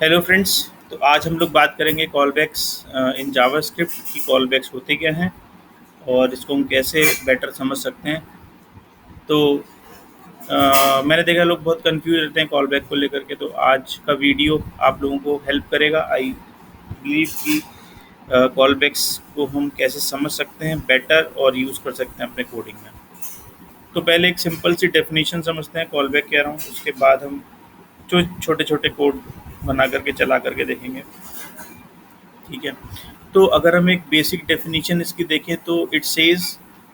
Hello friends. तो आज हम लोग बात करेंगे कॉलबैक्स इन जावास्क्रिप्ट की कॉलबैक्स होते क्या हैं और इसको हम कैसे बेटर समझ सकते हैं। तो मैंने देखा लोग बहुत कंफ्यूज रहते हैं कॉलबैक को लेकर के, तो आज का वीडियो आप लोगों को हेल्प करेगा। आई बिलीव कि कॉलबैक्स को हम कैसे समझ सकते हैं बेटर और यूज़ कर सकते हैं अपने कोडिंग में। तो पहले एक सिंपल सी डेफिनेशन समझते हैं कॉलबैक कह रहा हूँ, उसके बाद हम जो छोटे छोटे कोड बना करके चला करके देखेंगे। ठीक है। तो अगर हम एक बेसिक डेफिनेशन इसकी देखें तो it says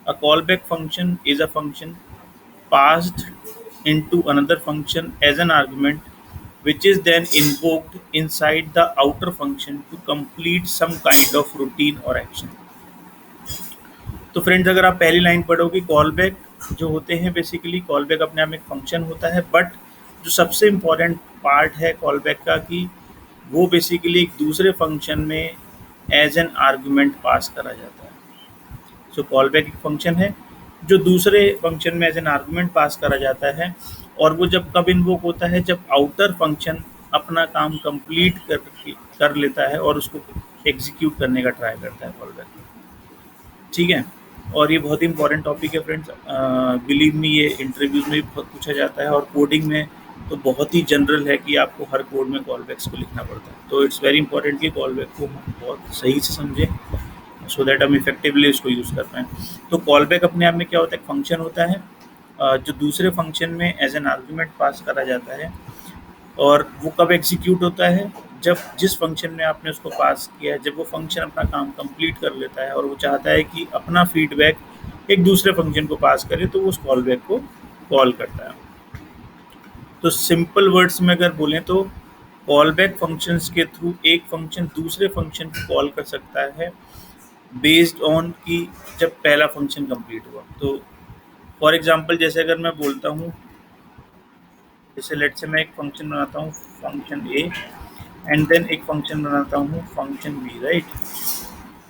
a callback function is a function passed into another function as an argument which is then invoked inside the outer function to complete some kind of routine or action। तो friends, अगर आप पहली line पढ़ोगे, call back जो होते हैं basically call back अपने आप में एक फंक्शन होता है, बट जो सबसे इम्पॉर्टेंट पार्ट है कॉल बैक का कि वो बेसिकली एक दूसरे फंक्शन में एज एन आर्गुमेंट पास करा जाता है। सो कॉल बैक एक फंक्शन है जो दूसरे फंक्शन में एज एन आर्गुमेंट पास करा जाता है, और वो जब कब इन्वोक होता है, जब आउटर फंक्शन अपना काम कंप्लीट कर लेता है और उसको एग्जीक्यूट करने का ट्राई करता है कॉल बैक। ठीक है। और ये बहुत ही इंपॉर्टेंट टॉपिक है फ्रेंड्स। बिलीव मी, ये इंटरव्यूज में भी बहुत पूछा जाता है और कोडिंग में तो बहुत ही जनरल है कि आपको हर कोड में कॉल बैक्स को लिखना पड़ता है। तो इट्स वेरी इंपॉर्टेंट कि कॉल बैक को हम बहुत सही से समझें सो दैट हम इफेक्टिवली उसको यूज़ कर पाएँ। तो कॉल बैक अपने आप में क्या होता है, फंक्शन होता है जो दूसरे फंक्शन में एज एन आर्गुमेंट पास करा जाता है, और वो कब एग्जीक्यूट होता है, जब जिस फंक्शन में आपने उसको पास किया है, जब वो फंक्शन अपना काम कंप्लीट कर लेता है और वो चाहता है कि अपना फीडबैक एक दूसरे फंक्शन को पास करे, तो वो उस कॉल बैक को कॉल करता है। तो सिंपल वर्ड्स में अगर बोलें तो कॉल बैक फंक्शंस के थ्रू एक फंक्शन दूसरे फंक्शन को कॉल कर सकता है बेस्ड ऑन कि जब पहला फंक्शन कंप्लीट हुआ। तो फॉर एग्जांपल, जैसे अगर मैं बोलता हूँ, जैसे लेट से मैं एक फंक्शन बनाता हूँ फंक्शन ए एंड देन एक फंक्शन बनाता हूँ फंक्शन बी, राइट।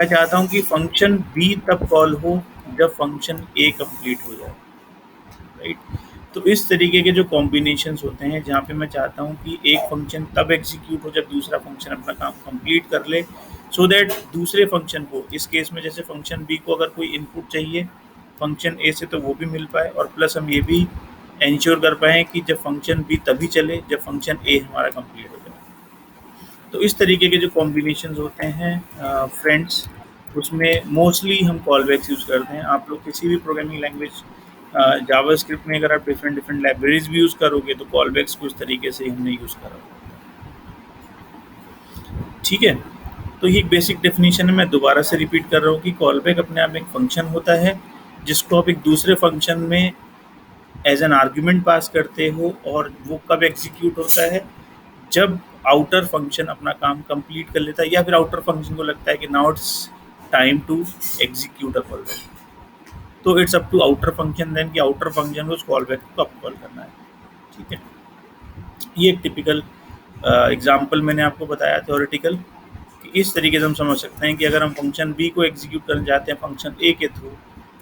मैं चाहता हूँ कि फंक्शन बी तब कॉल हो जब फंक्शन ए कंप्लीट हो जाए, राइट। तो इस तरीके के जो कॉम्बिनेशंस होते हैं जहाँ पे मैं चाहता हूँ कि एक फंक्शन तब एग्जीक्यूट हो जब दूसरा फंक्शन अपना काम कंप्लीट कर ले, सो दैट दूसरे फंक्शन को, इस केस में जैसे फंक्शन बी को अगर कोई इनपुट चाहिए फंक्शन ए से, तो वो भी मिल पाए, और प्लस हम ये भी इंश्योर कर पाएँ कि जब फंक्शन बी तभी चले जब फंक्शन ए हमारा कंप्लीट हो जाए। तो इस तरीके के जो कॉम्बिनेशंस होते हैं फ्रेंड्स, उसमें मोस्टली हम कॉल बैक्स यूज़ करते हैं। आप लोग किसी भी प्रोग्रामिंग लैंग्वेज जावास्क्रिप्ट में अगर आप डिफरेंट डिफरेंट लाइब्रेरीज भी यूज़ करोगे तो कॉल बैक्स को इस तरीके से हमने यूज़ करा। ठीक है। तो ये एक बेसिक डेफिनेशन है, मैं दोबारा से रिपीट कर रहा हूँ कि कॉल बैक अपने आप में एक फंक्शन होता है जिसको आप एक दूसरे फंक्शन में एज एन आर्ग्यूमेंट पास करते हो, और वो कब एग्जीक्यूट होता है, जब आउटर फंक्शन अपना काम कंप्लीट कर लेता है, या फिर आउटर फंक्शन को लगता है कि now it's time to execute a call back. तो it's up to outer function then कि आउटर फंक्शन को उस कॉल बैक को कब कॉल करना है। ठीक है। ये एक टिपिकल एग्जांपल मैंने आपको बताया थ्योरेटिकल, कि इस तरीके से हम समझ सकते हैं कि अगर हम फंक्शन बी को एग्जीक्यूट करना चाहते हैं फंक्शन ए के थ्रू,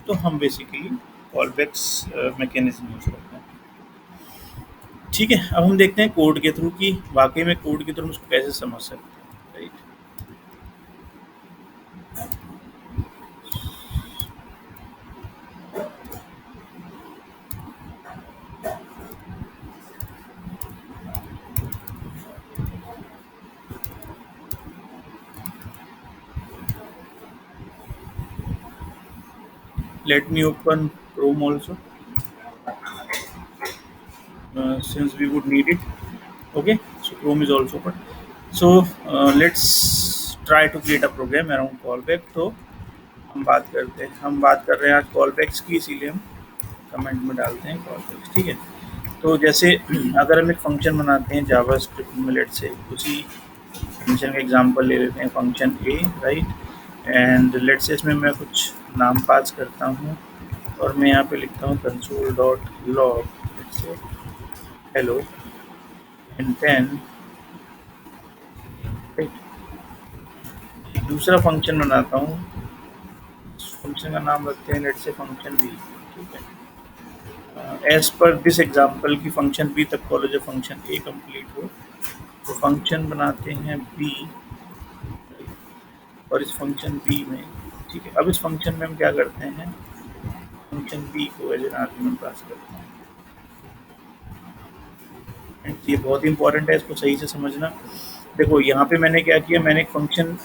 तो हम basically callbacks mechanism use करते हैं। ठीक है। अब हम देखते हैं कोड के थ्रू कि वाकई में कोड के थ्रू हम उसको कैसे समझ सकते हैं, right. Let me open Chrome also, since we would need it. Okay, so Chrome is also open. So let's try to create a program around callback। तो हम बात कर रहे हैं आज कॉलबैक्स की, इसीलिए हम कमेंट में डालते हैं कॉलबैक्स। ठीक है। तो जैसे अगर हम एक फंक्शन बनाते हैं जावास्क्रिप्ट में, लेट से उसी फंक्शन का एग्जांपल ले लेते हैं function A, right. And let से इसमें मैं कुछ नाम पास करता हूँ और मैं यहाँ पे लिखता हूँ console.log, let's say hello, and then एक दूसरा फंक्शन बनाता हूँ, फंक्शन का नाम रखते हैं लेट्स से फंक्शन बी। ठीक है। एज पर दिस एग्जांपल की फंक्शन बी तक कॉल हो जब फंक्शन ए कंप्लीट हो, तो फंक्शन बनाते हैं बी, और इस फंक्शन बी में, ठीक है, अब इस फंक्शन में हम क्या करते हैं, फंक्शन बी को एज एन आर्गुमेंट पास करते हैं। ये बहुत इंपॉर्टेंट है, इसको सही से समझना। देखो यहाँ पे मैंने क्या किया, मैंने एक फंक्शन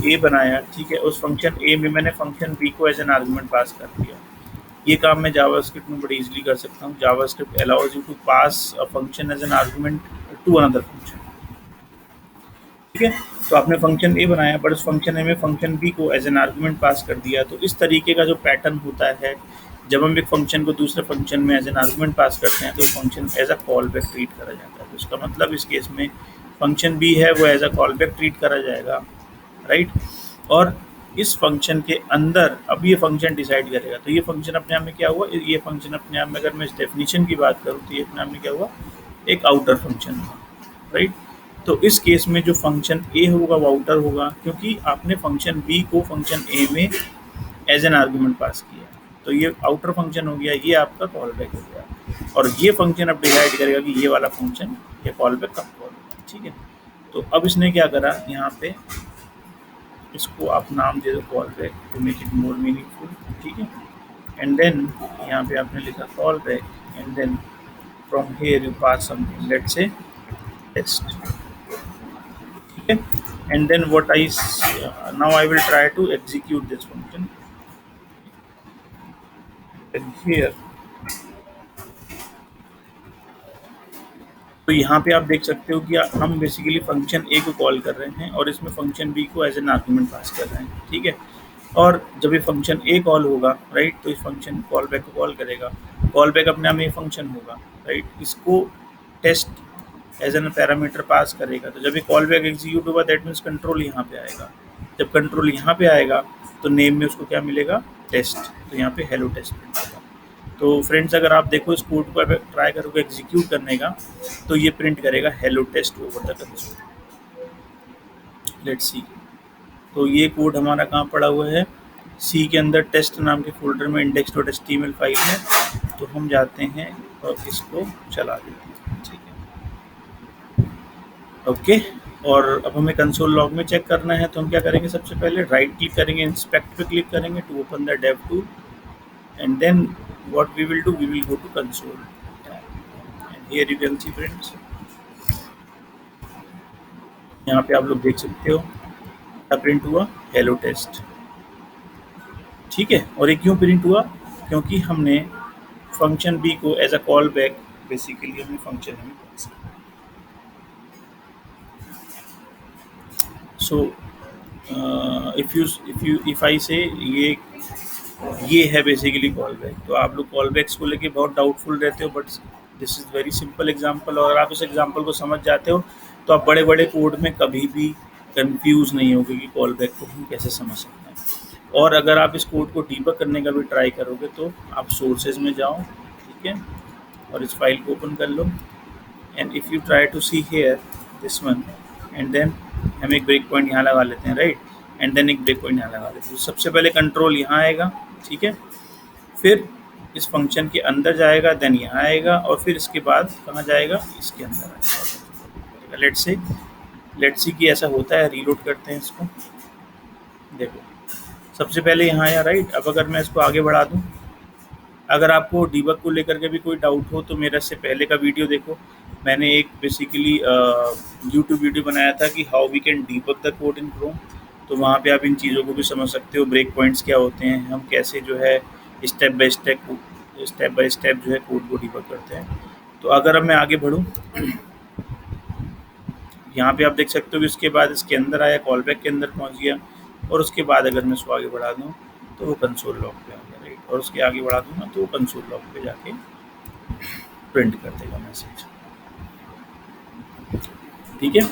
ए बनाया, ठीक है, उस फंक्शन ए में मैंने फंक्शन बी को एज एन आर्गुमेंट पास कर दिया। ये काम मैं जावास्क्रिप्ट में बड़ी इजीली कर सकता हूँ। JavaScript allows you to pass a function as an argument to another function, ठीक है। तो आपने फंक्शन ए बनाया, बट उस फंक्शन ए में फंक्शन बी को एज एन आर्गुमेंट पास कर दिया। तो इस तरीके का जो पैटर्न होता है, जब हम एक फंक्शन को दूसरे फंक्शन में एज एन आर्गुमेंट पास करते हैं तो function as a call back treat करा जाता है। तो इसका मतलब इस केस में फंक्शन बी है वो as a call back treat करा जाएगा, राइट। और इस फंक्शन के अंदर अब ये फंक्शन डिसाइड करेगा। तो ये फंक्शन अपने आप में क्या हुआ, ये फंक्शन अपने आप में, अगर मैं इस डेफिनेशन की बात करूँ तो ये अपने आप में क्या हुआ, एक आउटर फंक्शन हुआ, राइट। तो इस केस में जो फंक्शन ए होगा वो आउटर होगा, क्योंकि आपने फंक्शन बी को फंक्शन ए में एज एन आर्गुमेंट पास किया। तो ये आउटर फंक्शन हो गया, ये आपका कॉल बैक हो गया, और ये फंक्शन अब डिसाइड करेगा कि ये वाला फंक्शन ये कॉल बैक कब कॉल होगा, ठीक है। तो अब इसने क्या करा, यहाँ पे इसको आप नाम दे दो callback to make it more meaningful, ठीक है। एंड देन यहाँ पे आपने लिखा callback, and then from here you pass something, let's say test, ठीक है। And then what I, now I will try to execute this function, and here, तो यहाँ पे आप देख सकते हो कि हम बेसिकली फंक्शन ए को कॉल कर रहे हैं और इसमें फंक्शन बी को एज एन आर्गुमेंट पास कर रहे हैं, ठीक है। और जब ये फंक्शन ए कॉल होगा, राइट, तो इस फंक्शन कॉल बैक को कॉल करेगा। कॉल बैक अपने आप में फंक्शन होगा, राइट, इसको test as an parameter pass करेगा। तो जब ये कॉल बैक एग्जीक्यूट होगा दैट मीन्स कंट्रोल यहाँ पे आएगा। जब कंट्रोल यहाँ पे आएगा तो नेम में उसको क्या मिलेगा, टेस्ट। तो यहाँ पे हेलो टेस्ट प्रिंट होगा। तो फ्रेंड्स अगर आप देखो इस कोड को अगर ट्राई करोगे एग्जीक्यूट करने का, तो ये प्रिंट करेगा hello test over the console. Let's see, तो ये कोड हमारा कहाँ पड़ा हुआ है, सी के अंदर टेस्ट नाम के फोल्डर में index.html फाइल है। तो हम जाते हैं और इसको चला देते हैं, ठीक है, ओके। और अब हमें कंसोल लॉग में चेक करना है, तो हम क्या करेंगे, सबसे पहले राइट क्लिक करेंगे, इंस्पेक्ट पे क्लिक करेंगे to open the dev tool, and then what we will do, we will go to console, and here you can see friends, यहाँ पे आप लोग देख सकते हो क्या प्रिंट हुआ, हेलो टेस्ट, ठीक है। और ये क्यों प्रिंट हुआ, क्योंकि हमने फंक्शन बी को as a call back basically हमने फंक्शन में पास किया। सो इफ आई से ये है बेसिकली कॉल बैक। तो आप लोग कॉल बैक्स को लेके बहुत डाउटफुल रहते हो, but this is very simple example, और आप इस एग्जांपल को समझ जाते हो तो आप बड़े बड़े कोड में कभी भी कंफ्यूज नहीं होगे कि कॉल बैक को हम कैसे समझ सकते हैं। और अगर आप इस कोड को डीबग करने का भी ट्राई करोगे तो आप सोर्सेज में जाओ, ठीक है, और इस फाइल को ओपन कर लो, and if you try to see here this one, and then हम एक ब्रेक पॉइंट यहाँ लगा लेते हैं, राइट, एंड देन एक ब्रेक पॉइंट यहाँ लगा लेते हैं। तो सबसे पहले कंट्रोल यहाँ आएगा, ठीक है, फिर इस फंक्शन के अंदर जाएगा, देन यहाँ आएगा, और फिर इसके बाद कहाँ जाएगा, इसके अंदर आएगा। लेट्स सी कि ऐसा होता है। रीलोड करते हैं इसको, देखो सबसे पहले यहाँ आया, राइट। अब अगर मैं इसको आगे बढ़ा दूँ, अगर आपको डीबग को लेकर के भी कोई डाउट हो तो मेरा इससे पहले का वीडियो देखो, मैंने एक बेसिकली यूट्यूब वीडियो बनाया था कि how we can debug the code in Chrome. तो वहाँ पे आप इन चीज़ों को भी समझ सकते हो, ब्रेक पॉइंट्स क्या होते हैं, हम कैसे जो है स्टेप बाय स्टेप जो है कोड को डीबग करते हैं। तो अगर अब मैं आगे बढ़ूँ, यहाँ पे आप देख सकते हो कि उसके बाद इसके अंदर आया, कॉल बैक के अंदर पहुँच गया, और उसके बाद अगर मैं इसको आगे बढ़ा दूँ तो वो कंसोल लॉग पे आ गया, राइट, और उसके आगे बढ़ा दूँगा तो वो कंसोल लॉग पे जाके प्रिंट कर देगा मैसेज, ठीक है।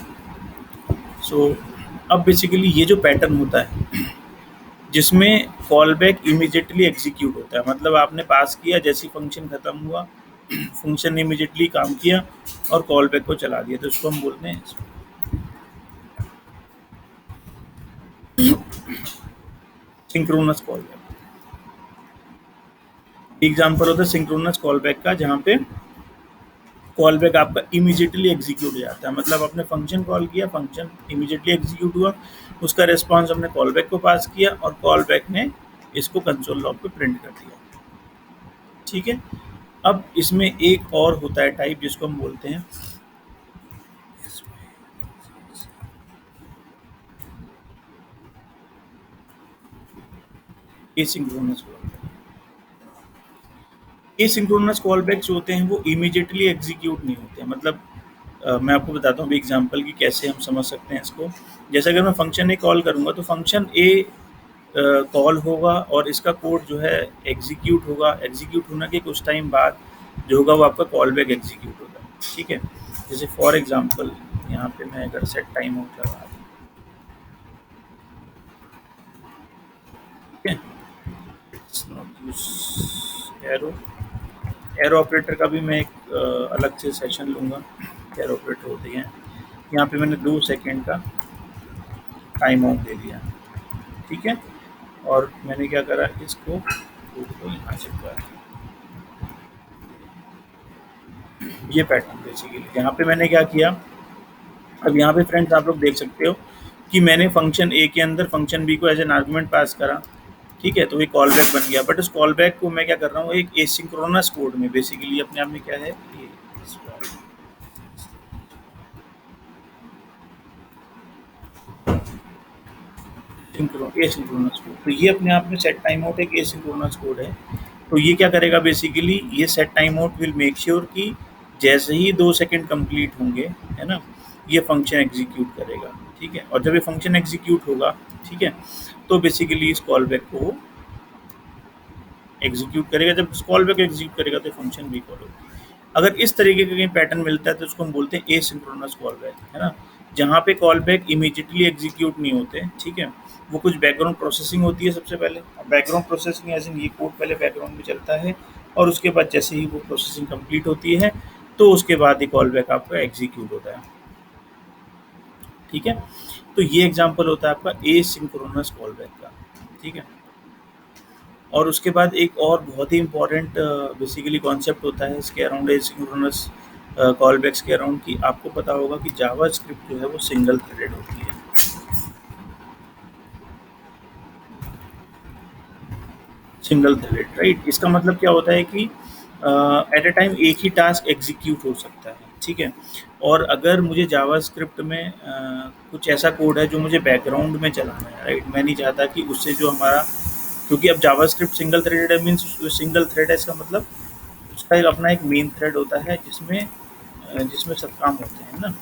सो अब बेसिकली ये जो पैटर्न होता है जिसमें कॉल बैक इमीडिएटली एग्जीक्यूट होता है, मतलब आपने पास किया, जैसे फंक्शन ख़त्म हुआ फंक्शन ने इमीडिएटली काम किया और कॉल बैक को चला दिया, तो इसको हम बोलते हैं सिंक्रोनस कॉल बैक। एग्जाम्पल होता है सिंक्रोनस कॉल बैक का, जहाँ पे कॉल बैक आपका इमीडिएटली एग्जीक्यूट हो जाता है, मतलब आपने फंक्शन कॉल किया, फंक्शन इमीडिएटली एग्जीक्यूट हुआ, उसका रिस्पॉन्स हमने कॉल बैक को पास किया और कॉल बैक ने इसको कंसोल लॉग पे प्रिंट कर दिया। ठीक है। अब इसमें एक और होता है टाइप जिसको हम बोलते हैं asynchronous call back. Asynchronous call back जो होते हैं वो इमीडिएटली एग्जीक्यूट नहीं होते हैं, मतलब मैं आपको बताता हूँ एग्जांपल कि कैसे हम समझ सकते हैं इसको। जैसे अगर मैं फंक्शन ए कॉल करूँगा तो फंक्शन ए कॉल होगा और इसका कोड जो है एग्जीक्यूट होगा, एग्जीक्यूट होने के कुछ टाइम बाद जो होगा वो आपका कॉल बैक एग्जीक्यूट होगा। ठीक है। जैसे फॉर एग्जांपल यहाँ पे मैं अगर सेट टाइम आउट लगा दूँ, ठीक है, it's not use arrow. Arrow operator का भी मैं एक अलग से सेशन लूँगा। एरो ऑपरेटर होते हैं, यहाँ पे मैंने 2 सेकंड का टाइम आउट दे दिया। ठीक है। और मैंने क्या करा, इसको कोड को यहाँ से किया, ये पैटर्न बेसिकली यहाँ पे मैंने क्या किया। अब यहाँ पे फ्रेंड्स आप लोग देख सकते हो कि मैंने फंक्शन ए के अंदर फंक्शन बी को एज एन आर्गुमेंट पास करा। ठीक है, तो ये कॉल बैक बन गया, बट उस कॉल बैक को मैं क्या कर रहा हूँ एक एसिंक्रोनस कोड में, बेसिकली अपने आप में क्या है ये एसिंक्रोनस कोड। तो ये अपने आप में सेट टाइम आउट एक एसिंक्रोनस कोड है। तो ये क्या करेगा बेसिकली, ये set time out will make sure कि जैसे ही 2 सेकंड कंप्लीट होंगे, है ना, ये फंक्शन एग्जीक्यूट करेगा। ठीक है, और जब ये फंक्शन एग्जीक्यूट होगा, ठीक है, तो बेसिकली इस कॉल बैक को एग्जीक्यूट करेगा। जब कॉल बैक एग्जीक्यूट करेगा तो फंक्शन भी कॉल होगा। अगर इस तरीके का कहीं पैटर्न मिलता है तो उसको हम बोलते हैं एसिंक्रोनस कॉल बैक, है ना, जहाँ पे कॉल बैक इमीडिएटली एग्जीक्यूट नहीं होते। ठीक है, वो कुछ बैकग्राउंड प्रोसेसिंग होती है सबसे पहले। बैकग्राउंड प्रोसेसिंग एज इन ये कोड पहले बैकग्राउंड में चलता है और उसके बाद जैसे ही वो प्रोसेसिंग कंप्लीट होती है तो उसके बाद ये कॉल बैक आपका एग्जीक्यूट होता है। ठीक है, तो ये एग्जाम्पल होता है आपका एसिंक्रोनस कॉल बैक का। ठीक है, और उसके बाद एक और बहुत ही इम्पोर्टेंट बेसिकली कॉन्सेप्ट होता है इसके अराउंड एसिंक्रोनस कॉल बैक्स के अराउंड, कि आपको पता होगा कि जावा स्क्रिप्ट जो है वो सिंगल थ्रेडेड होती है। Single threaded, right. इसका मतलब क्या होता है कि एट अ टाइम एक ही टास्क एग्जीक्यूट हो सकता है। ठीक है, और अगर मुझे जावा स्क्रिप्ट में कुछ ऐसा कोड है जो मुझे बैकग्राउंड में चलाना है, राइट, मैं नहीं चाहता कि उससे जो हमारा, क्योंकि अब जावा स्क्रिप्ट सिंगल थ्रेडेड है, मीन्स सिंगल थ्रेड है, इसका मतलब उसका एक अपना एक मेन थ्रेड होता है जिसमें जिसमें सब काम होते हैं ना।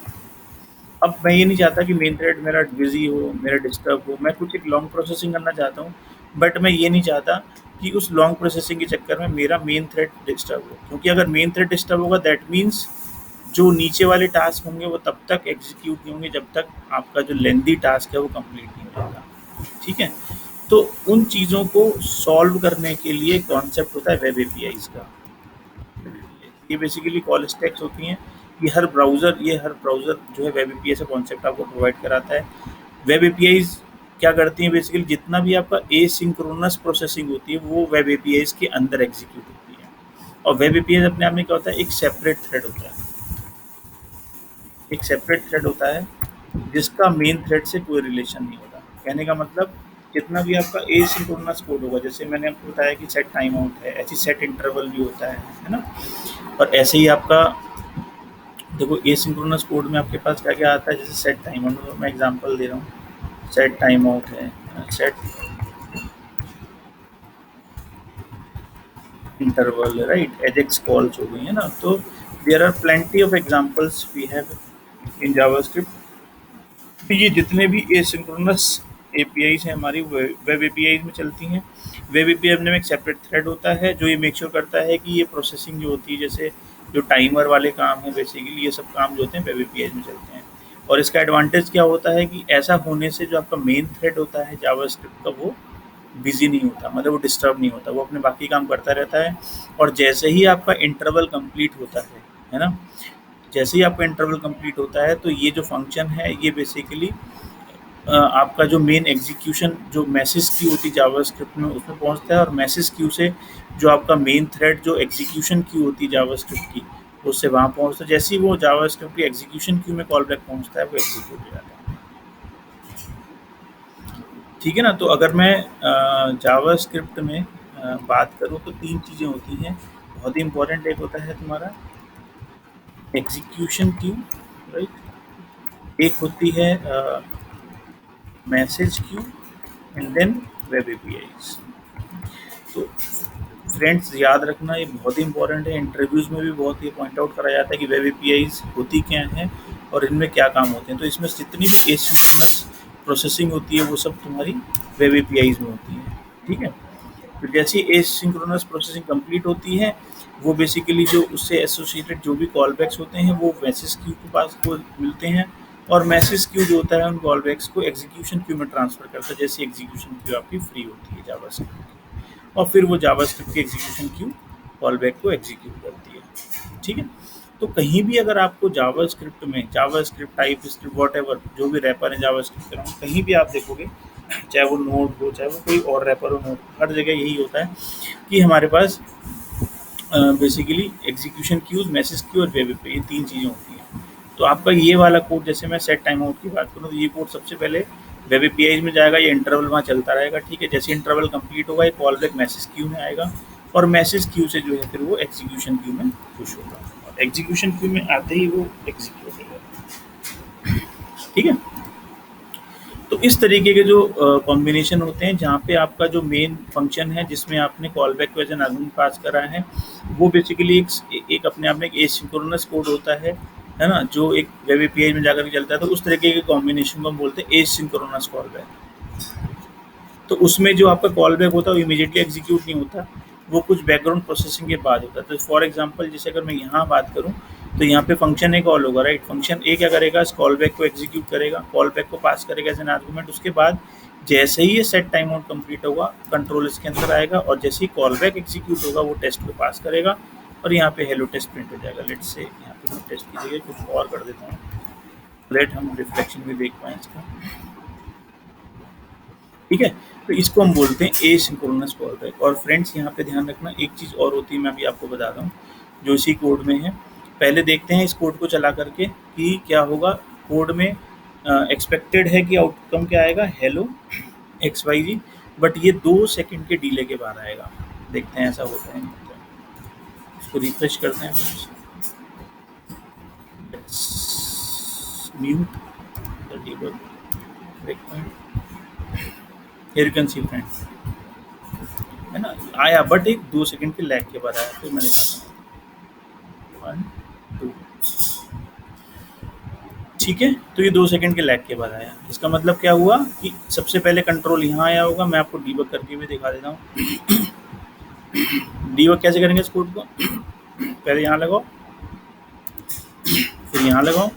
अब मैं ये नहीं चाहता कि मेन थ्रेड मेरा बिजी हो, मेरा डिस्टर्ब हो, मैं कुछ एक लॉन्ग प्रोसेसिंग करना चाहता हूँ, बट मैं ये नहीं चाहता कि उस लॉन्ग प्रोसेसिंग के चक्कर में मेरा मेन थ्रेड डिस्टर्ब हो, क्योंकि अगर मेन थ्रेड डिस्टर्ब होगा दैट मीन्स जो नीचे वाले टास्क होंगे वो तब तक एग्जीक्यूट नहीं होंगे जब तक आपका जो लेंदी टास्क है वो कंप्लीट नहीं हो जाता। ठीक है, तो उन चीज़ों को सॉल्व करने के लिए कॉन्सेप्ट होता है वेब एपीआईज का। ये बेसिकली कॉल स्टैक्स होती हैं। ये हर ब्राउज़र जो है वेब एपीआई से कॉन्सेप्ट आपको प्रोवाइड कराता है। वेब एपीआईज क्या करती हैं बेसिकली, जितना भी आपका एसिंक्रोनस प्रोसेसिंग होती है वो वेब एपीआईज के अंदर एग्जीक्यूट होती है। और वेब एपीआई अपने आप में क्या होता है, एक सेपरेट थ्रेड होता है। एक सेपरेट थ्रेड होता है जिसका मेन थ्रेड से कोई रिलेशन नहीं होता। कहने का मतलब जितना भी आपका एसिंक्रोनस कोड होगा, जैसे मैंने आपको बताया कि सेट टाइम आउट है, ऐसी सेट इंटरवल भी होता है ना। और ऐसे ही आपका देखो एसिंक्रोनस कोड में आपके पास क्या क्या आता है, जैसे सेट टाइम आउट, मैं एग्जांपल दे रहा हूँ। सेट टाइम आउट है, set interval, right, AJAX calls हो गई है ना। तो there are plenty of examples we have in JavaScript. तो ये जितने भी एसिंक्रोनस एपीआईज हैं हमारी वेब एपीआईज में चलती हैं। वेब एपीआई में एक सेपरेट थ्रेड होता है जो ये मेक श्योर करता है कि ये प्रोसेसिंग जो होती है, जैसे जो टाइमर वाले काम है, बेसिकली ये सब काम जो होते हैं वेब एपीआईज में चलते हैं। और इसका एडवांटेज क्या होता है कि ऐसा होने से जो आपका मेन थ्रेड होता है जावास्क्रिप्ट का वो बिजी नहीं होता, मतलब वो डिस्टर्ब नहीं होता, वो अपने बाकी काम करता रहता है। और जैसे ही आपका इंटरवल कंप्लीट होता है ना, जैसे ही आपका इंटरवल कंप्लीट होता है तो ये जो फंक्शन है ये बेसिकली आपका जो मेन एग्जीक्यूशन जो मैसेज क्यू होती है जावास्क्रिप्ट में उसमें पहुंचता है, और मैसेज क्यू से जो आपका मेन थ्रेड जो एग्जीक्यूशन क्यू होती है जावास्क्रिप्ट की उससे वहाँ पहुँचता है, जैसे ही वो जावास्क्रिप्ट की एग्जीक्यूशन क्यू में कॉल बैक पहुँचता है वो एग्जीक्यूट हो जाता है। ठीक है ना? तो अगर मैं जावास्क्रिप्ट में बात करूँ तो 3 चीज़ें होती हैं, बहुत ही इम्पोर्टेंट। एक होता है तुम्हारा एग्जीक्यूशन क्यू, राइट? एक होती है message queue and then web APIs. तो फ्रेंड्स याद रखना ये बहुत ही इंपॉर्टेंट है, इंटरव्यूज़ में भी बहुत ही पॉइंट आउट कराया जाता है कि वेब एपीआईज़ होती क्या हैं और इनमें क्या काम होते हैं। तो इसमें जितनी भी एसिंक्रोनस प्रोसेसिंग होती है वो सब तुम्हारी वेब एपीआईज़ में होती है। ठीक है? फिर जैसे ही एसिंक्रोनस प्रोसेसिंग कंप्लीट होती है, वो बेसिकली जो उससे एसोसिएटेड जो भी कॉल बैक्स होते हैं वो मैसेज क्यू के पास को मिलते हैं, और मैसेज क्यू जो होता है उन कॉल बैक्स को एग्जीक्यूशन क्यू में ट्रांसफर करता है, जैसे एग्जीक्यूशन क्यू आपकी फ्री होती है जावास्क्रिप्ट की, और फिर वो जावास्क्रिप्ट की एग्जीक्यूशन क्यू कॉल बैक को एग्जीक्यूट करती है। ठीक है? तो कहीं भी अगर आपको जावास्क्रिप्ट में JavaScript type script what ever जो भी रैपर है जावास्क्रिप्ट का, कहीं भी आप देखोगे, चाहे वो नोड हो चाहे वो कोई और रैपर हो, नोड, हर जगह यही होता है कि हमारे पास basically execution queues, message queue और वेब पे, ये 3 चीज़ें होती हैं। तो आपका ये वाला कोड, जैसे मैं सेट टाइम आउट की बात करूँ तो ये कोड सबसे पहले वेब एपीआईज में जाएगा, ये इंटरवल वहाँ चलता रहेगा। ठीक है? जैसे इंटरवल कंप्लीट होगा ये कॉल बैक मैसेज क्यू में आएगा, और मैसेज क्यू से जो है फिर वो एग्जीक्यूशन क्यू में पुश होगा, और एग्जीक्यूशन क्यू में आते ही वो एग्जीक्यूट हो जाएगा। ठीक है? तो इस तरीके के जो कॉम्बिनेशन होते हैं जहाँ पे आपका जो मेन फंक्शन है जिसमें आपने कॉल बैक को एज एन आर्गुमेंट पास करा है, वो बेसिकली एक अपने आप में एक एसिंक्रोनस कोड होता है ना, जो एक वेब एपीआई में जाकर के चलता है। तो उस तरीके के कॉम्बिनेशन को हम बोलते हैं एसिंक्रोनस कॉल बैक। तो उसमें जो आपका कॉल बैक होता है वो इमीडिएटली एग्जीक्यूट नहीं होता, वो कुछ बैकग्राउंड प्रोसेसिंग के बाद होता है। तो फॉर एग्जांपल जैसे अगर मैं यहाँ बात करूँ तो यहाँ पे फंक्शन ए कॉल होगा, राइट? फंक्शन ए क्या करेगा, इस कॉल बैक को एग्जीक्यूट करेगा, कॉल बैक को पास करेगा एज एन आर्गुमेंट। उसके बाद जैसे ही ये सेट टाइम आउट कंप्लीट होगा, कंट्रोल इसके अंदर आएगा, और जैसे ही कॉल बैक एग्जीक्यूट होगा वो टेस्ट को पास करेगा, और यहाँ पे हेलो टेस्ट प्रिंट हो जाएगा। लेट्स से यहाँ पे मैं टेस्ट की जगह कुछ और कर देता हूँ, लेट हम रिफ्लेक्शन भी देख पाएँ इसका। ठीक है? तो इसको हम बोलते हैं एसिंक्रोनस कॉल बैक। और फ्रेंड्स यहाँ पे ध्यान रखना एक चीज़ और होती है, मैं अभी आपको बता रहा हूँ जो इसी कोड में है। पहले देखते हैं इस कोड को चला करके कि क्या होगा। कोड में एक्सपेक्टेड है कि आउटकम क्या आएगा, hello X Y Z, but ये 2 सेकंड के डिले के बाद आएगा। देखते हैं ऐसा होता है नहीं होता है। इसको रिफ्रेश करते हैं, mute the debug breakpoint. Here you can see friends, है ना, आया, बट एक 2 सेकंड के लैग के बाद आया। फिर मैंने कहा 1 2, ठीक है? तो ये 2 सेकंड के लैग के बाद आया। इसका मतलब क्या हुआ कि सबसे पहले कंट्रोल यहाँ आया होगा। मैं आपको डीबग करके भी दिखा देता हूँ। डीबग कैसे करेंगे इस कोड को, पहले यहाँ लगाओ, फिर यहाँ लगाओ,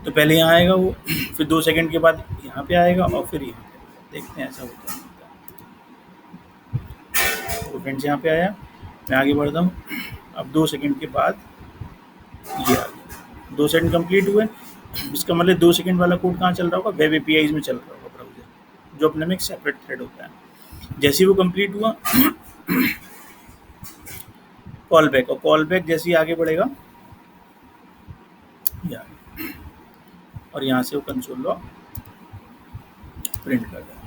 तो पहले यहाँ आएगा वो, फिर 2 सेकंड के बाद यहाँ पे आएगा, और फिर यहाँ पे। देखते हैं ऐसा होता है। तो फ्रेंड्स यहाँ पे आया, मैं आगे बढ़ता हूँ। अब 2 सेकंड के बाद ये आ गया, 2 सेकंड कंप्लीट हुए। इसका मतलब 2 सेकंड वाला कोड कहाँ चल रहा होगा, वेब एपीआईज में चल रहा होगा ब्राउजर, जो अपने में एक सेपरेट थ्रेड होता है। जैसे ही वो कंप्लीट हुआ कॉल बैक, और कॉल बैक जैसे ही आगे बढ़ेगा और यहाँ से वो कंसोल लॉग प्रिंट कर देगा।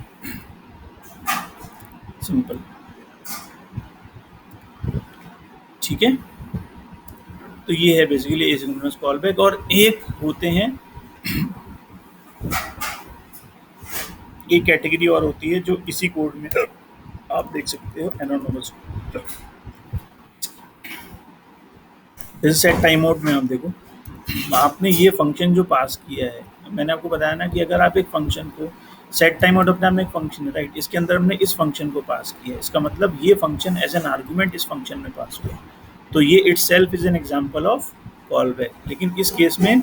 सिंपल। ठीक है? तो ये है बेसिकली एसिंक्रोनस कॉल बैक। और एक होते हैं, एक कैटेगरी और होती है जो इसी कोड में आप देख सकते हो, एनोनिमस। जैसे सेट टाइम आउट में आप देखो, आपने ये फंक्शन जो पास किया है, मैंने आपको बताया ना कि अगर आप एक फंक्शन को सेट टाइम आउट अपने आप में एक फंक्शन है, राइट? इसके अंदर हमने इस फंक्शन को पास किया है, इसका मतलब ये फंक्शन एज एन आर्गुमेंट इस फंक्शन में पास हुआ। तो ये itself is an example of call back. लेकिन इस केस में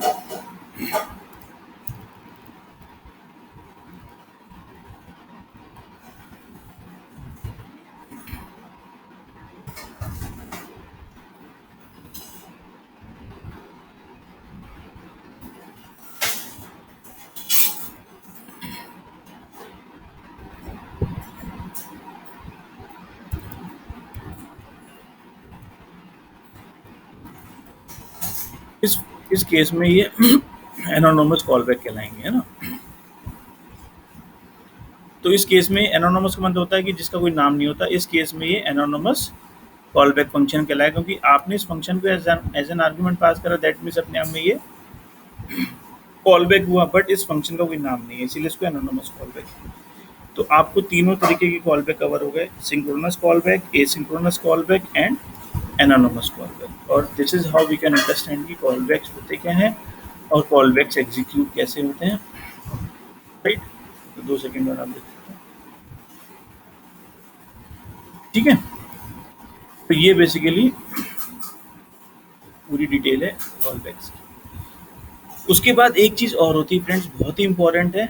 इस इस केस में ये एनोनिमस कॉलबैक कहलाएंगे, है ना। तो इस केस में एनोनिमस का मतलब होता है कि जिसका कोई नाम नहीं होता। इस केस में ये एनोनिमस कॉलबैक फंक्शन कहलाएगा, क्योंकि आपने इस फंक्शन को एज एन आर्गुमेंट पास करा, दैट मीन्स अपने आप में ये कॉलबैक हुआ, बट इस फंक्शन का कोई नाम नहीं है, इसीलिए इसको एनोनिमस कॉलबैक। तो आपको तीनों तरीके की कॉलबैक कवर हो गए, synchronous callback, asynchronous callback and anonymous callback. और this is how we can understand कि कॉलबैक्स होते क्या हैं और कॉलबैक्स एग्जीक्यूट कैसे होते हैं, राइट। तो 2 सेकंड बाद आप देख सकते हैं, ठीक है। तो ये बेसिकली पूरी डिटेल है कॉलबैक्स की। उसके बाद एक चीज़ और होती है फ्रेंड्स, बहुत ही इंपॉर्टेंट है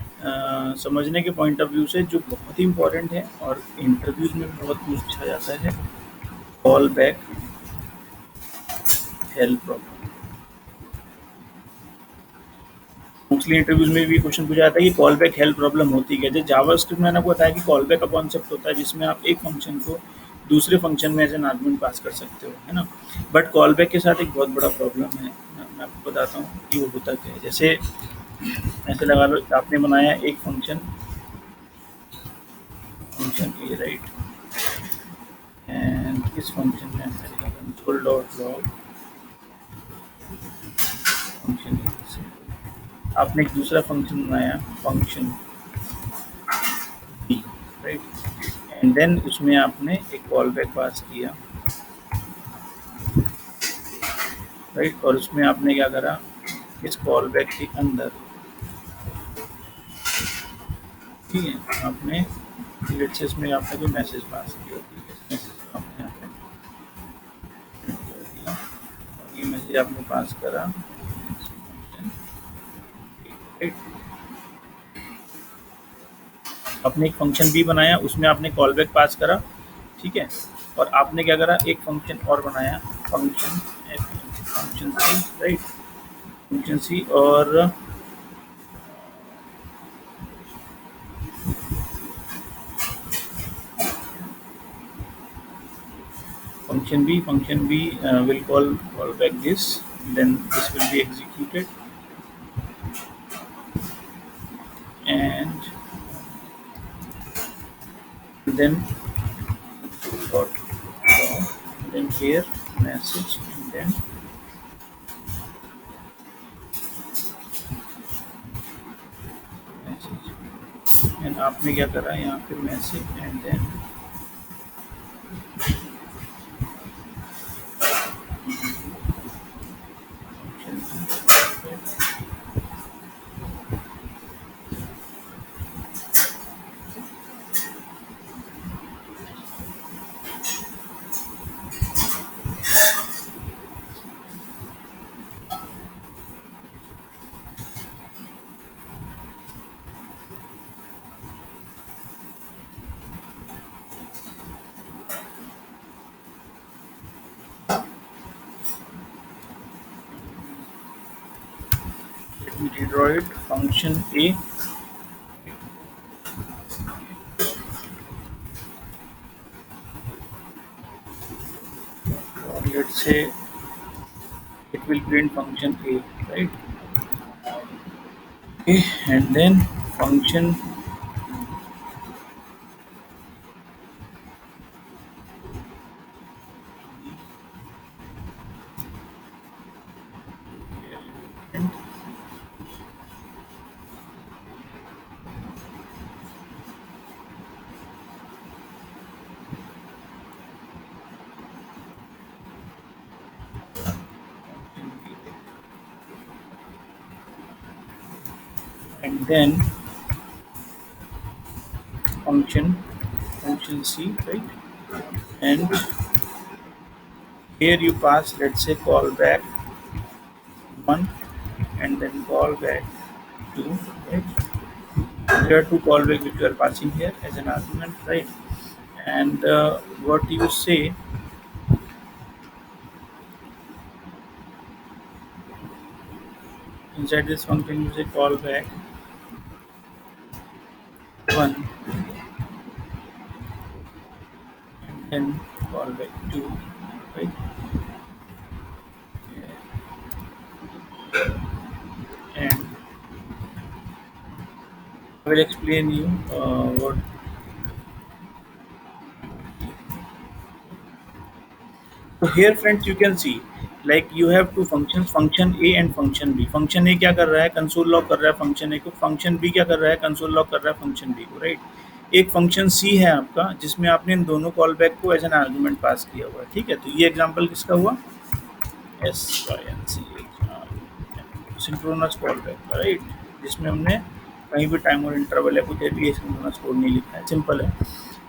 समझने के पॉइंट ऑफ व्यू से, जो बहुत ही इंपॉर्टेंट है और इंटरव्यूज में भी बहुत पूछा जाता है, call back help problem. Mostly interviews में भी क्वेश्चन पूछा जाता है कि कॉल बैक हेल्प प्रॉब्लम होती क्या है। जैसे जावास्क्रिप्ट में मैंने आपको बताया कि कॉल बैक का कॉन्सेप्ट होता है जिसमें आप एक फंक्शन को दूसरे फंक्शन में एज एन आर्गुमेंट पास कर सकते हो, है ना। बट कॉल बैक के साथ एक बहुत बड़ा प्रॉब्लम है, मैं आपको बताता हूँ कि वो होता क्या है। जैसे ऐसे लगा लो आपने बनाया एक function, function A, right, and इस फंक्शन में console dot log function A से आपने एक दूसरा फंक्शन बनाया, function B, right, and then उसमें आपने एक कॉल बैक पास किया, राइट। और उसमें आपने क्या करा, इस कॉल बैक के अंदर, ठीक है, आपने लेट्स से इसमें आपने कोई मैसेज पास किया, ठीक है, इस मैसेज को आपने यहाँ पे कर दिया और ये मैसेज आपने पास करा, राइट। आपने एक फंक्शन बी बनाया, उसमें आपने कॉल बैक पास करा, ठीक है। और आपने क्या करा, एक फंक्शन और बनाया, फंक्शन फंक्शन सी, राइट, फंक्शन सी, और function b will call back this, then this will be executed, and then dot log, then here message, and then message, and आपने क्या करा यहाँ पे message and then redraw it, function a, or let's say it will print function a, right, okay, and then function and then function c, right, and here you pass, let's say, call back 1 and then call back 2, right. There are two callbacks which you are passing here as an argument, right. And what you say, inside this function you say callback 1 and then callback 2, right. I will explain you what. So here friends you can see like you have two functions, function A and function B. Function A क्या कर रहा है, console log कर रहा है function A को, function B क्या कर रहा है, कंसोल लॉग कर रहा है फंक्शन B को, राइट। एक फंक्शन C है आपका जिसमें आपने इन दोनों कॉल बैक को एज एन आर्गुमेंट पास किया हुआ है, ठीक है। तो ये एग्जांपल किसका हुआ, SYNC सिंक्रोनस कॉल बैक का, राइट, जिसमें हमने कहीं भी टाइम और इंटरवल है कुछ भी सिंक्रोनस कोड नहीं लिखा है, सिंपल है।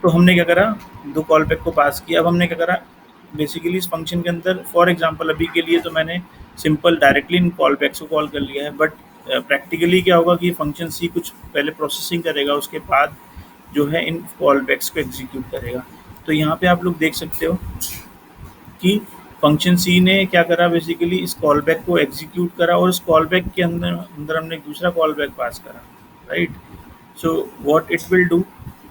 तो हमने क्या करा, दो कॉल बैक को पास किया। अब हमने क्या करा, बेसिकली इस फंक्शन के अंदर फॉर एग्जांपल अभी के लिए तो मैंने सिंपल डायरेक्टली इन कॉल बैक्स को कॉल कर लिया है, बट प्रैक्टिकली क्या होगा कि फंक्शन सी कुछ पहले प्रोसेसिंग करेगा, उसके बाद जो है इन कॉल बैक्स को एग्जीक्यूट करेगा। तो यहाँ पे आप लोग देख सकते हो कि फंक्शन सी ने क्या करा, बेसिकली इस कॉल बैक को एग्जीक्यूट करा और इस कॉल बैक के अंदर अंदर हमने एक दूसरा कॉल बैक पास करा, right. So what it will do,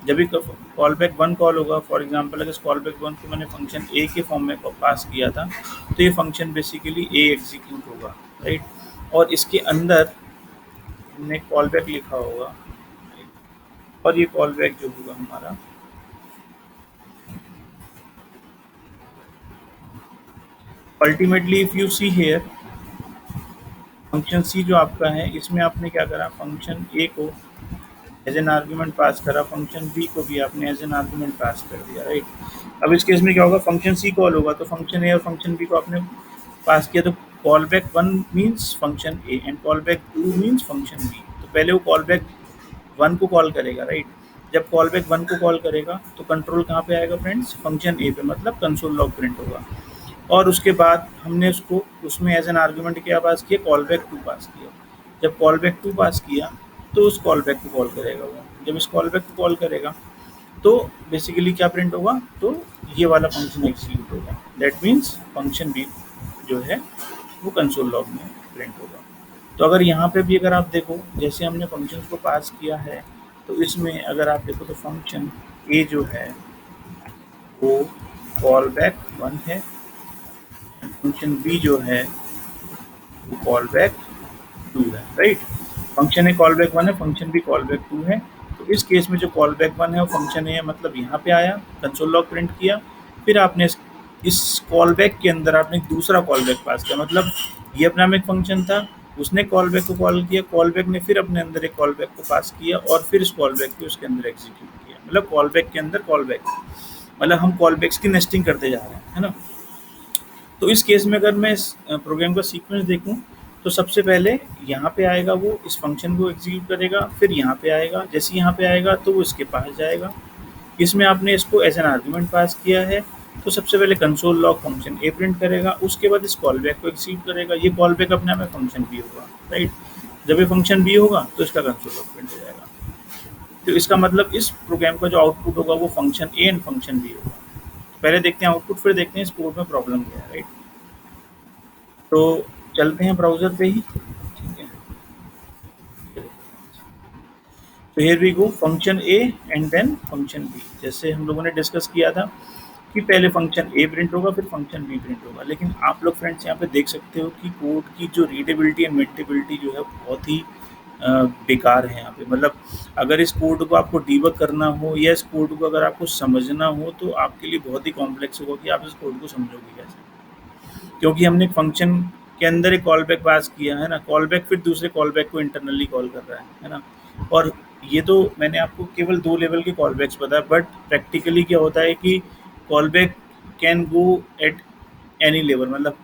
जब भी कॉल बैक वन कॉल होगा, फॉर एग्जांपल अगर इस कॉल बैक वन को मैंने फंक्शन ए के फॉर्म में पास किया था, तो ये फंक्शन बेसिकली ए एग्जीक्यूट होगा, राइट। और इसके अंदर हमने कॉल बैक लिखा होगा, right? और ये कॉल बैक जो होगा हमारा, ultimately if you see here, function C जो आपका है इसमें आपने क्या करा, फंक्शन ए को एज एन आर्गुमेंट पास करा, फंक्शन बी को भी आपने एज एन आर्गुमेंट पास कर दिया, राइट। अब इस केस में क्या होगा, फंक्शन सी कॉल होगा तो फंक्शन ए और फंक्शन बी को आपने पास किया, तो callback one means function A and callback two means function B. तो पहले वो कॉल बैक वन को कॉल करेगा, राइट। जब कॉल बैक वन को कॉल करेगा तो कंट्रोल कहाँ पे आएगा फ्रेंड्स, फंक्शन ए पे, मतलब कंसोल लॉग प्रिंट होगा। और उसके बाद हमने उसको उसमें एज एन आर्गुमेंट क्या पास किया, कॉल बैक टू पास किया। जब कॉल बैक टू पास किया तो उस कॉल बैक को कॉल करेगा वो, जब इस कॉल बैक को कॉल करेगा तो बेसिकली क्या प्रिंट होगा, तो ये वाला फंक्शन एग्जीक्यूट होगा, दैट मीन्स फंक्शन बी जो है वो कंसोल लॉग में प्रिंट होगा। तो अगर यहाँ पे भी अगर आप देखो, जैसे हमने फंक्शन को पास किया है, तो इसमें अगर आप देखो तो फंक्शन ए जो है वो कॉल बैक वन है, फंक्शन बी जो है वो कॉल बैक टू है, right. Function A callback one है, function B callback two है। तो इस केस में जो कॉल बैक वन है वो फंक्शन ए है, मतलब यहाँ पे आया, कंसोल लॉग प्रिंट किया, फिर आपने इस कॉल बैक के अंदर आपने दूसरा कॉल बैक पास किया, मतलब ये अपना में एक फंक्शन था, उसने कॉल बैक को कॉल किया, कॉल बैक ने फिर अपने अंदर एक कॉल बैक को पास किया और फिर इस कॉल बैक को उसके अंदर एग्जीक्यूट किया, मतलब कॉल बैक के अंदर कॉल बैक, मतलब हम कॉल बैक्स की नेस्टिंग करते जा रहे हैं, है ना। तो इस केस में अगर मैं इस प्रोग्राम का सीक्वेंस देखूं, तो सबसे पहले यहाँ पे आएगा, वो इस फंक्शन को एग्जीक्यूट करेगा, फिर यहाँ पे आएगा, जैसे यहाँ पे आएगा तो वो इसके पास जाएगा, इसमें आपने इसको एज एन आर्गुमेंट पास किया है, तो सबसे पहले कंसोल लॉग फंक्शन ए प्रिंट करेगा, उसके बाद इस कॉल बैक को एग्जीक्यूट करेगा, ये कॉल बैक अपने आप में फंक्शन बी होगा, राइट। जब ये फंक्शन बी होगा तो इसका कंसोल लॉग प्रिंट हो जाएगा। तो इसका मतलब इस प्रोग्राम का जो आउटपुट होगा वो function A and function B होगा। पहले देखते हैं आउटपुट, फिर देखते हैं इस कोड में प्रॉब्लम क्या है, राइट। तो चलते हैं ब्राउज़र पे ही, ठीक है। तो here we go, function A and then function B, जैसे हम लोगों ने डिस्कस किया था कि पहले फंक्शन ए प्रिंट होगा फिर फंक्शन बी प्रिंट होगा। लेकिन आप लोग फ्रेंड्स यहाँ पे देख सकते हो कि कोड की जो रीडेबिलिटी एंड मेंटेबिलिटी जो है बहुत ही बेकार है यहाँ पे। मतलब अगर इस कोड को आपको डीबग करना हो या इस कोड को अगर आपको समझना हो तो आपके लिए बहुत ही कॉम्प्लेक्स होगा कि आप इस कोड को समझोगे कैसे, क्योंकि हमने फंक्शन के अंदर एक कॉल बैक पास किया है ना, कॉल बैक फिर दूसरे कॉल बैक को इंटरनली कॉल कर रहा है ना। और ये तो मैंने आपको केवल दो लेवल के कॉल बैक्स बताया, बट प्रैक्टिकली क्या होता है कि callback can go at any level, मतलब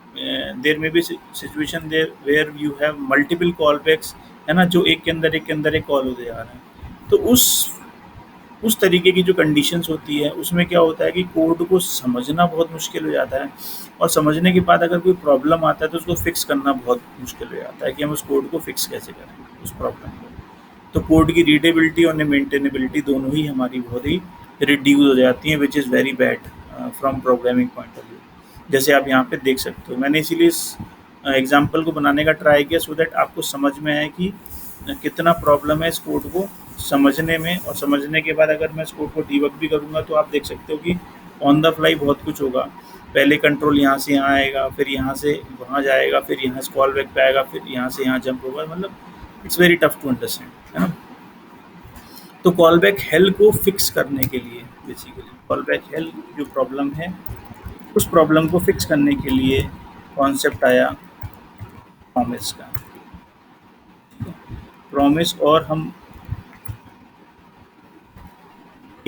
there may be situation there where you have multiple callbacks, है ना, जो एक के अंदर एक के अंदर एक कॉल होते जा रहे हैं। तो उस तरीके की जो कंडीशंस होती है उसमें क्या होता है कि कोड को समझना बहुत मुश्किल हो जाता है, और समझने के बाद अगर कोई प्रॉब्लम आता है तो उसको फिक्स करना बहुत मुश्किल हो जाता है कि हम उस कोड को फिक्स कैसे करें उस प्रॉब्लम को। तो कोड की रीडेबिलिटी और मेंटेनेबिलिटी दोनों ही हमारी बहुत ही रिड्यूस हो जाती हैं, विच is very bad from programming point of view. जैसे आप यहाँ पे देख सकते हो, मैंने इसीलिए इस एग्जाम्पल को बनाने का ट्राई किया सो दैट आपको समझ में आए कि कितना प्रॉब्लम है इस कोड को समझने में, और समझने के बाद अगर मैं इस कोड को डीबग भी करूँगा तो आप देख सकते हो कि ऑन द फ्लाई बहुत कुछ होगा। पहले कंट्रोल यहाँ से यहाँ आएगा, फिर यहाँ से वहाँ जाएगा, फिर यहाँ से कॉल बैक पे आएगा, फिर यहाँ से यहाँ जंप होगा, मतलब it's very tough to understand, है ना। तो कॉलबैक हेल को फिक्स करने के लिए, बेसिकली कॉलबैक हेल जो प्रॉब्लम है उस प्रॉब्लम को फिक्स करने के लिए कॉन्सेप्ट आया प्रॉमिस का। प्रॉमिस और हम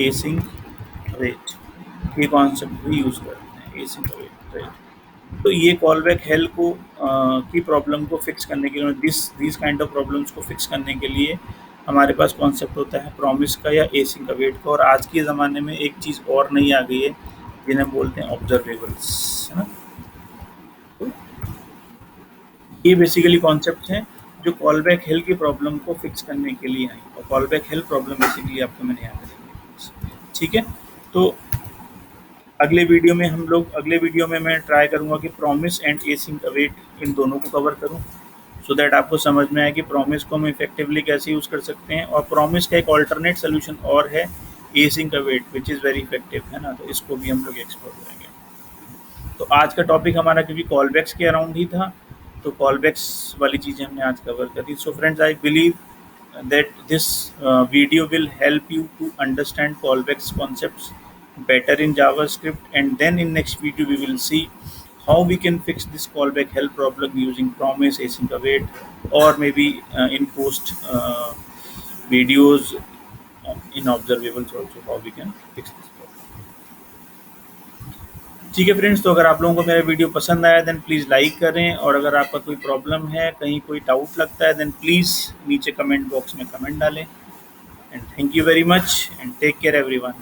एसिंग अवेट ये कॉन्सेप्ट भी यूज़ करते हैं, एसिंग अवेट, राइट। तो ये कॉलबैक हेल को की प्रॉब्लम को फिक्स करने के लिए, दिस काइंड ऑफ प्रॉब्लम्स को फिक्स करने के लिए हमारे पास कॉन्सेप्ट होता है प्रॉमिस का या एसिंग अवेट का। और आज के ज़माने में एक चीज़ और नई आ गई है जिन्हें बोलते हैं ऑब्जर्वेबल्स, है ना। तो ये बेसिकली कॉन्सेप्ट हैं जो कॉलबैक हेल की प्रॉब्लम को फिक्स करने के लिए आई, और कॉलबैक हेल प्रॉब्लम बेसिकली आपको मैंने यहाँ पे, ठीक है। तो अगले वीडियो में मैं ट्राई करूँगा कि प्रॉमिस एंड एसिंग अवेट इन दोनों को कवर करूँ, सो दैट आपको समझ में आए कि प्रॉमिस को हम इफेक्टिवली कैसे यूज़ कर सकते हैं, और प्रॉमिस का एक ऑल्टरनेट सोल्यूशन और है async await which is very effective, है ना। तो इसको भी हम लोग एक्सप्लोर करेंगे। तो आज का टॉपिक हमारा क्योंकि कॉलबैक्स के अराउंड ही था, तो कॉलबैक्स वाली चीज़ें हमने आज कवर कर दी। So friends, I believe that this video will help you to understand callbacks concepts better in JavaScript, and then in next video we will see how we can fix this callback help problem using promise, async await, or maybe in post videos in observables also how we can fix this problem. ठीक है friends, तो अगर आप लोगों को मेरा video पसंद आया देन प्लीज़ लाइक करें, और अगर आपका कोई प्रॉब्लम है, कहीं कोई डाउट लगता है, देन प्लीज़ नीचे कमेंट बॉक्स में कमेंट डालें। And thank you very much and take care everyone.